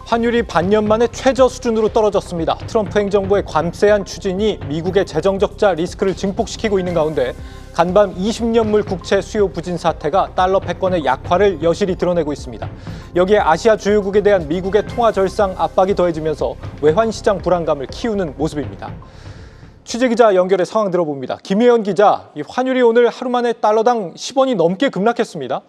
환율이 반년 만에 최저 수준으로 떨어졌습니다. 트럼프 행정부의 관세한 추진이 미국의 재정 적자 리스크를 증폭시키고 있는 가운데 간밤 20년물 국채 수요 부진 사태가 달러 패권의 약화를 여실히 드러내고 있습니다. 여기에 아시아 주요국에 대한 미국의 통화 절상 압박이 더해지면서 외환 시장 불안감을 키우는 모습입니다. 취재기자 연결해 상황 들어봅니다. 김혜연 기자, 이 환율이 오늘 하루 만에 달러당 10원이 넘게 급락했습니다.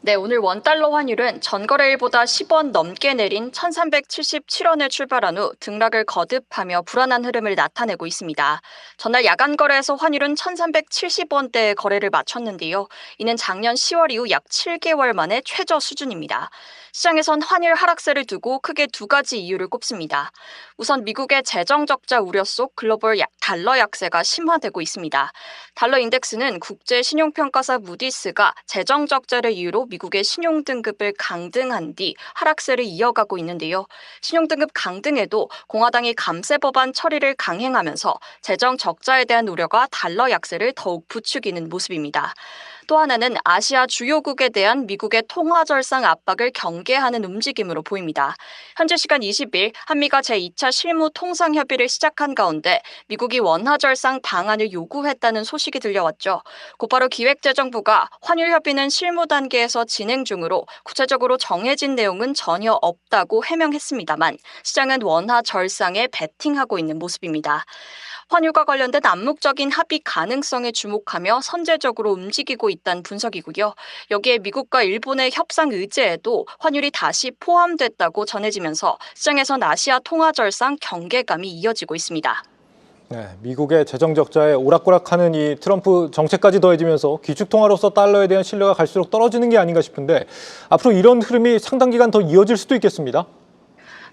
네, 오늘 원달러 환율은 전거래일보다 10원 넘게 내린 1377원에 출발한 후 등락을 거듭하며 불안한 흐름을 나타내고 있습니다. 전날 야간 거래에서 환율은 1370원대에 거래를 마쳤는데요. 이는 작년 10월 이후 약 7개월 만에 최저 수준입니다. 시장에선 환율 하락세를 두고 크게 두 가지 이유를 꼽습니다. 우선 미국의 재정 적자 우려 속 글로벌 달러 약세가 심화되고 있습니다. 달러 인덱스는 국제 신용평가사 무디스가 재정 적자를 이유로 미국의 신용등급을 강등한 뒤 하락세를 이어가고 있는데요. 신용등급 강등에도 공화당이 감세 법안 처리를 강행하면서 재정 적자에 대한 우려가 달러 약세를 더욱 부추기는 모습입니다. 또 하나는 아시아 주요국에 대한 미국의 통화 절상 압박을 경계하는 움직임으로 보입니다. 현재 시간 20일 한미가 제2차 실무 통상 협의를 시작한 가운데 미국이 원화 절상 방안을 요구했다는 소식이 들려왔죠. 곧바로 기획재정부가 환율 협의는 실무 단계에서 진행 중으로 구체적으로 정해진 내용은 전혀 없다고 해명했습니다만 시장은 원화 절상에 베팅하고 있는 모습입니다. 환율과 관련된 암묵적인 합의 가능성에 주목하며 선제적으로 움직이고 있다는 분석이고요. 여기에 미국과 일본의 협상 의제에도 환율이 다시 포함됐다고 전해지면서 시장에선 아시아 통화 절상 경계감이 이어지고 있습니다. 네, 미국의 재정 적자에 오락가락하는 이 트럼프 정책까지 더해지면서 기축통화로서 달러에 대한 신뢰가 갈수록 떨어지는 게 아닌가 싶은데 앞으로 이런 흐름이 상당 기간 더 이어질 수도 있겠습니다.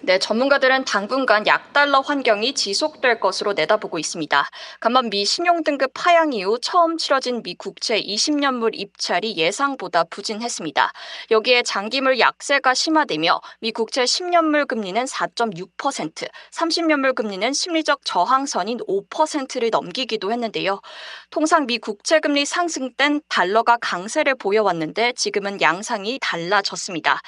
네, 전문가들은 당분간 약달러 환경이 지속될 것으로 내다보고 있습니다. 간만 미 신용등급 하향 이후 처음 치러진 미 국채 20년물 입찰이 예상보다 부진했습니다. 여기에 장기물 약세가 심화되며 미 국채 10년물 금리는 4.6%, 30년물 금리는 심리적 저항선인 5%를 넘기기도 했는데요. 통상 미 국채 금리 상승 땐 달러가 강세를 보여왔는데 지금은 양상이 달라졌습니다.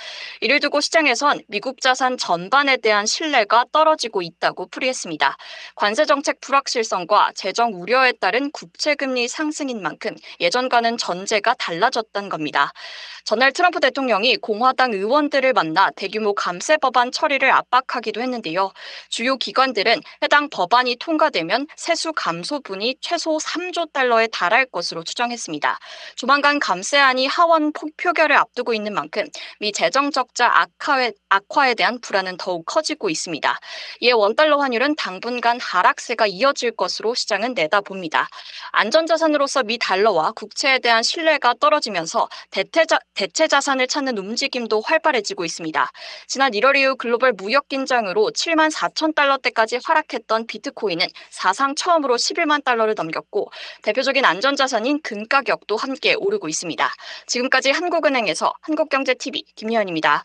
이를 두고 시장에선 미국 자산 전반에 대한 신뢰가 떨어지고 있다고 풀이했습니다. 관세정책 불확실성과 재정 우려에 따른 국채금리 상승인 만큼 예전과는 전제가 달라졌다는 겁니다. 전날 트럼프 대통령이 공화당 의원들을 만나 대규모 감세 법안 처리를 압박하기도 했는데요. 주요 기관들은 해당 법안이 통과되면 세수 감소분이 최소 3조 달러에 달할 것으로 추정했습니다. 조만간 감세안이 하원 표결을 앞두고 있는 만큼 미 재정 적자 악화에 대한 불안은 더욱 커지고 있습니다. 이에 원달러 환율은 당분간 하락세가 이어질 것으로 시장은 내다봅니다. 안전자산으로서 미 달러와 국채에 대한 신뢰가 떨어지면서 대체 자산을 찾는 움직임도 활발해지고 있습니다. 지난 1월 이후 글로벌 무역 긴장으로 7만 4천 달러대까지 하락했던 비트코인은 사상 처음으로 11만 달러를 넘겼고 대표적인 안전자산인 금 가격도 함께 오르고 있습니다. 지금까지 한국은행에서 한국경제TV 김여은입니다.